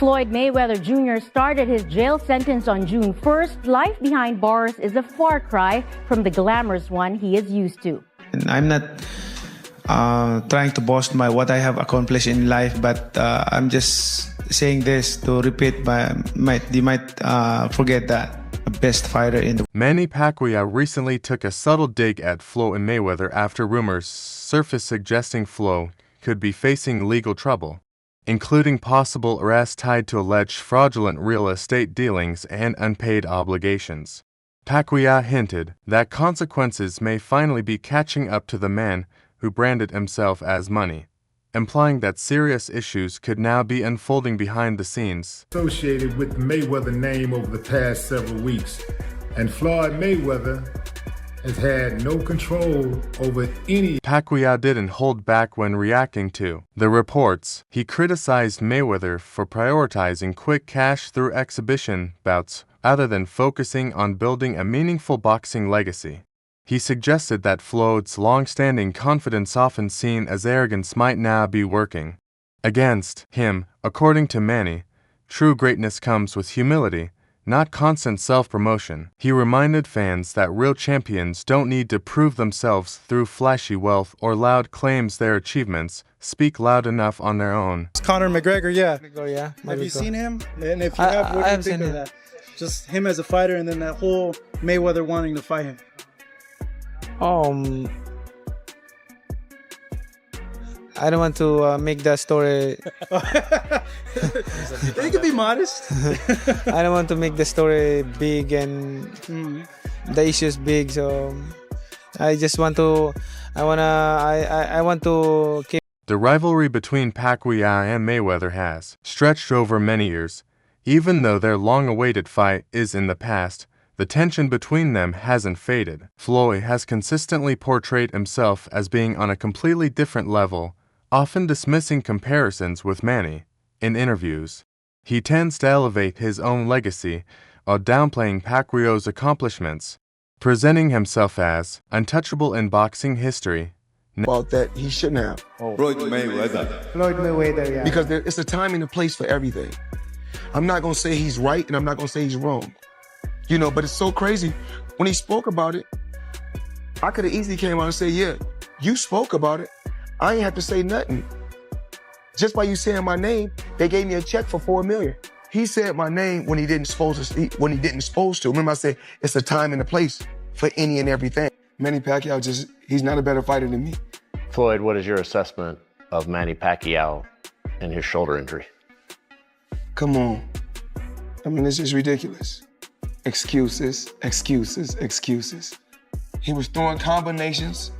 Floyd Mayweather Jr. started his jail sentence on June 1st. Life behind bars is a far cry from the glamorous one he is used to. And I'm not trying to boast what I have accomplished in life, but I'm just saying this to repeat. They might forget that the best fighter in the world. Manny Pacquiao recently took a subtle dig at Floyd Mayweather after rumors surfaced suggesting Floyd could be facing legal trouble, including possible arrest tied to alleged fraudulent real estate dealings and unpaid obligations. Pacquiao hinted that consequences may finally be catching up to the man who branded himself as money, implying that serious issues could now be unfolding behind the scenes. Associated with the Mayweather name over the past several weeks, and Floyd Mayweather has had no control over any. Pacquiao didn't hold back when reacting to the reports. He criticized Mayweather for prioritizing quick cash through exhibition bouts rather than focusing on building a meaningful boxing legacy. He suggested that Floyd's long-standing confidence, often seen as arrogance, might now be working against him. According to Manny, true greatness comes with humility, not constant self-promotion. He reminded fans that real champions don't need to prove themselves through flashy wealth or loud claims. Their achievements speak loud enough on their own. Conor McGregor, yeah. Have you seen him? And if you have, what do you think of that? Just him as a fighter, and then that whole Mayweather wanting to fight him. I don't want to make that story. You can be modest. I don't want to make the story big and the issues big. So I just want to. I want to keep. The rivalry between Pacquiao and Mayweather has stretched over many years. Even though their long-awaited fight is in the past, the tension between them hasn't faded. Floyd has consistently portrayed himself as being on a completely different level, often dismissing comparisons with Manny. In interviews, he tends to elevate his own legacy while downplaying Pacquiao's accomplishments, presenting himself as untouchable in boxing history. About that he shouldn't have. Floyd Mayweather. Floyd Mayweather, yeah. Because it's a time and a place for everything. I'm not going to say he's right and I'm not going to say he's wrong. You know, but it's so crazy. When he spoke about it, I could have easily came out and said, yeah, you spoke about it. I ain't have to say nothing. Just by you saying my name, they gave me a check for $4 million. He said my name when he didn't supposed to. Remember I said, it's a time and a place for any and everything. Manny Pacquiao he's not a better fighter than me. Floyd, what is your assessment of Manny Pacquiao and his shoulder injury? Come on. I mean, it's just ridiculous. Excuses, excuses, excuses. He was throwing combinations.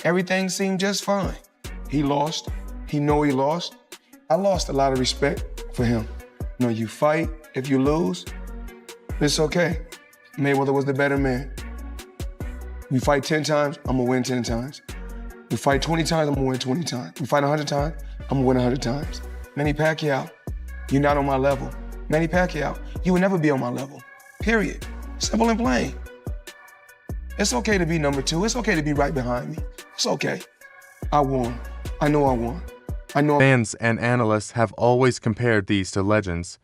Everything seemed just fine. He lost. He lost. I lost a lot of respect for him. You know, you fight. If you lose, it's okay. Mayweather was the better man. We fight 10 times, I'm gonna win 10 times. We fight 20 times, I'm gonna win 20 times. We fight 100 times, I'm gonna win 100 times. Manny Pacquiao, you're not on my level. Manny Pacquiao, you will never be on my level. Period. Simple and plain. It's okay to be number 2. It's okay to be right behind me. It's okay. I won. I know I won. I know. Fans and analysts have always compared these to legends,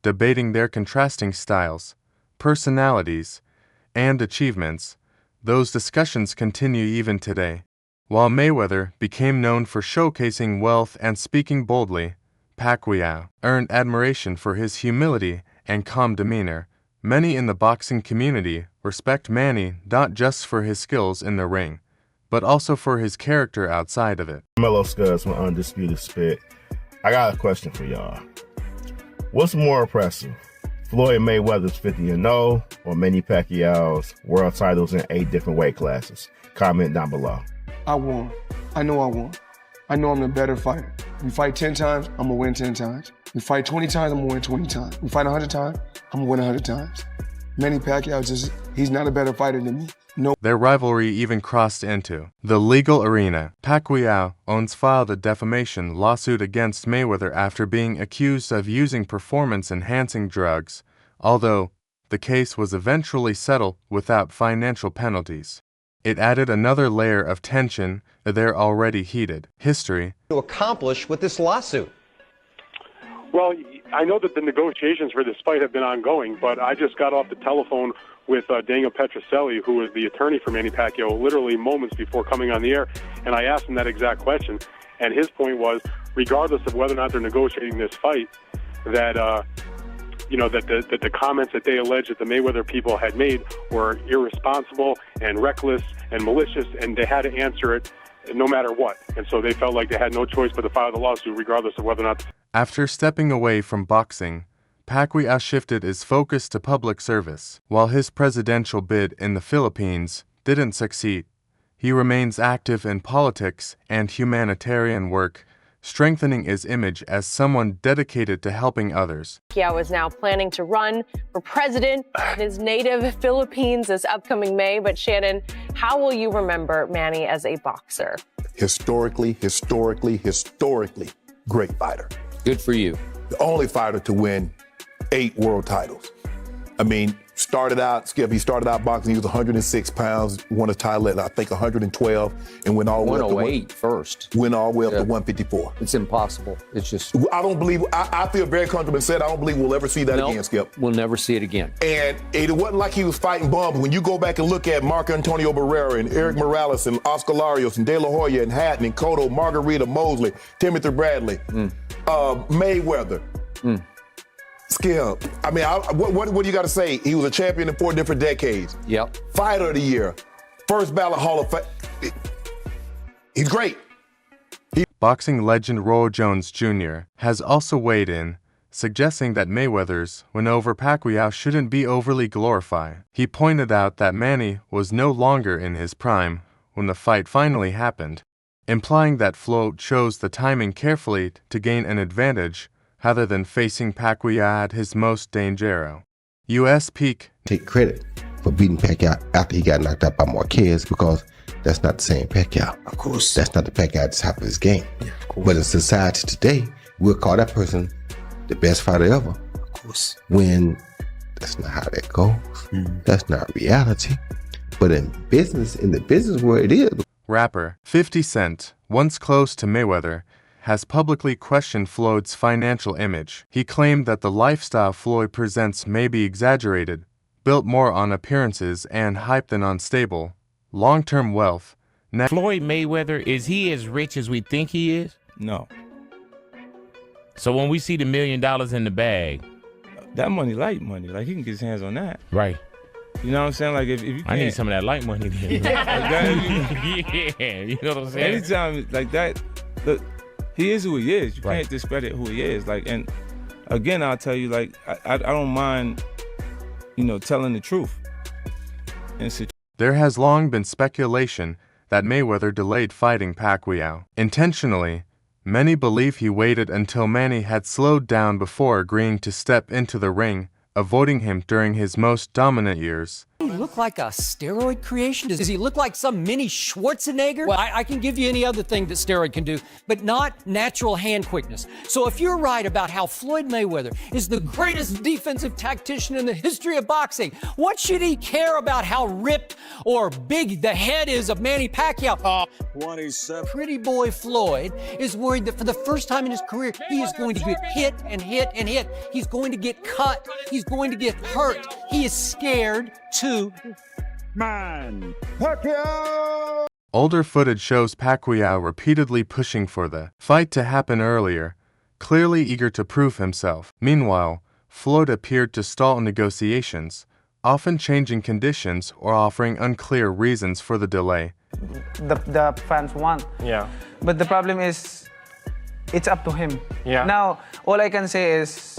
debating their contrasting styles, personalities, and achievements. Those discussions continue even today. While Mayweather became known for showcasing wealth and speaking boldly, Pacquiao earned admiration for his humility and calm demeanor. Many in the boxing community respect Manny not just for his skills in the ring, but also for his character outside of it. Mellow Scuds from Undisputed Spit. I got a question for y'all. What's more impressive? Floyd Mayweather's 50-0 or Manny Pacquiao's world titles in 8 different weight classes? Comment down below. I won. I know I won. I know I'm the better fighter. We fight 10 times, I'm gonna win 10 times. We fight 20 times, I'm gonna win 20 times. We fight 100 times, I'm gonna win 100 times. Manny Pacquiao he's not a better fighter than me. No. Their rivalry even crossed into the legal arena. Pacquiao filed a defamation lawsuit against Mayweather after being accused of using performance-enhancing drugs, although the case was eventually settled without financial penalties. It added another layer of tension to their already heated history. To accomplish with this lawsuit? Well, I know that the negotiations for this fight have been ongoing, but I just got off the telephone with Daniel Petrocelli, who is the attorney for Manny Pacquiao, literally moments before coming on the air, and I asked him that exact question, and his point was, regardless of whether or not they're negotiating this fight, that that the comments that they allege that the Mayweather people had made were irresponsible and reckless and malicious, and they had to answer it no matter what. And so they felt like they had no choice but to file the lawsuit, regardless of whether or not. After stepping away from boxing, Pacquiao shifted his focus to public service. While his presidential bid in the Philippines didn't succeed, he remains active in politics and humanitarian work, strengthening his image as someone dedicated to helping others. Pacquiao is now planning to run for president in his native Philippines this upcoming May. But Shannon, how will you remember Manny as a boxer? Historically great fighter. Good for you. The only fighter to win 8 world titles. I mean, Skip, he started out boxing, he was 106 pounds, won a title at, I think, 112, and went all the way up to 108 first. Went all the way up to 154. It's impossible. It's just... I don't believe, I feel very comfortable and said, I don't believe we'll ever see that again, Skip. We'll never see it again. And it wasn't like he was fighting bums. When you go back and look at Marco Antonio Barrera and Eric Morales and Oscar Larios and De La Hoya and Hatton and Cotto, Margarita Mosley, Timothy Bradley, Mayweather, Skip. I mean, what do you got to say? He was a champion in 4 different decades. Yep. Fighter of the year. First ballot Hall of Fame. He's great. Boxing legend Roy Jones Jr. has also weighed in, suggesting that Mayweather's win over Pacquiao shouldn't be overly glorified. He pointed out that Manny was no longer in his prime when the fight finally happened, implying that Floyd chose the timing carefully to gain an advantage rather than facing Pacquiao at his most dangerous. U.S. peak. Take credit for beating Pacquiao after he got knocked out by Marquez, because that's not the same Pacquiao. Of course. That's not the Pacquiao at the top of his game. Yeah, of course. But in society today, we'll call that person the best fighter ever. Of course. When that's not how that goes. That's not reality. But in the business world, it is. Rapper 50 Cent, once close to Mayweather, has publicly questioned Floyd's financial image. He claimed that the lifestyle Floyd presents may be exaggerated, built more on appearances and hype than on stable, long-term wealth. Floyd Mayweather, is he as rich as we think he is? No. So when we see the $1 million in the bag, that money, light money, like he can get his hands on that. Right. You know what I'm saying? Like if you can't, I need some of that light money then. Yeah, you know what I'm saying? Anytime like that, look, he is who he is. You can't discredit who he is. Like, and again, I'll tell you, like, I don't mind, telling the truth. There has long been speculation that Mayweather delayed fighting Pacquiao intentionally. Many believe he waited until Manny had slowed down before agreeing to step into the ring, avoiding him during his most dominant years. Does he look like a steroid creation? Does he look like some mini Schwarzenegger? Well, I can give you any other thing that steroid can do, but not natural hand quickness. So if you're right about how Floyd Mayweather is the greatest defensive tactician in the history of boxing, what should he care about how ripped or big the head is of Manny Pacquiao? 27. Pretty boy Floyd is worried that for the first time in his career, he is going to get hit and hit and hit. He's going to get cut. He's going to get hurt. He is scared to Man, Pacquiao! Older footage shows Pacquiao repeatedly pushing for the fight to happen earlier, clearly eager to prove himself. Meanwhile, Floyd appeared to stall negotiations, often changing conditions or offering unclear reasons for the delay. The fans want. Yeah. But the problem is, it's up to him. Yeah. Now, all I can say is,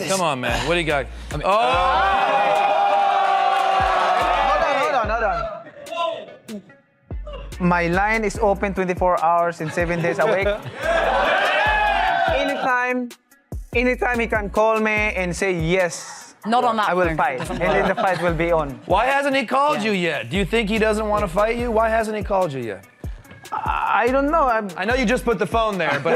Come on, man. What do you got? Hold on. My line is open 24 hours and 7 days a week. Anytime he can call me and say yes. Not on that I will phone. fight, and then the fight will be on. Why hasn't he called you yet? Do you think he doesn't want to fight you? Why hasn't he called you yet? I don't know. I know you just put the phone there, but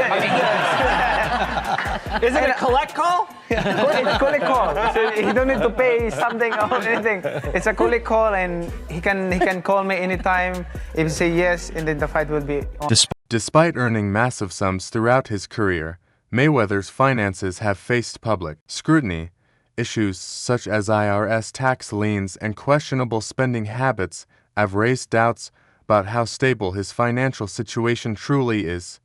is it a collect call? It's collect call. So he don't need to pay something or anything. It's a collect call, and he can call me anytime. If he say yes, and then the fight will be on. Despite earning massive sums throughout his career, Mayweather's finances have faced public scrutiny. Issues such as IRS tax liens and questionable spending habits have raised doubts about how stable his financial situation truly is.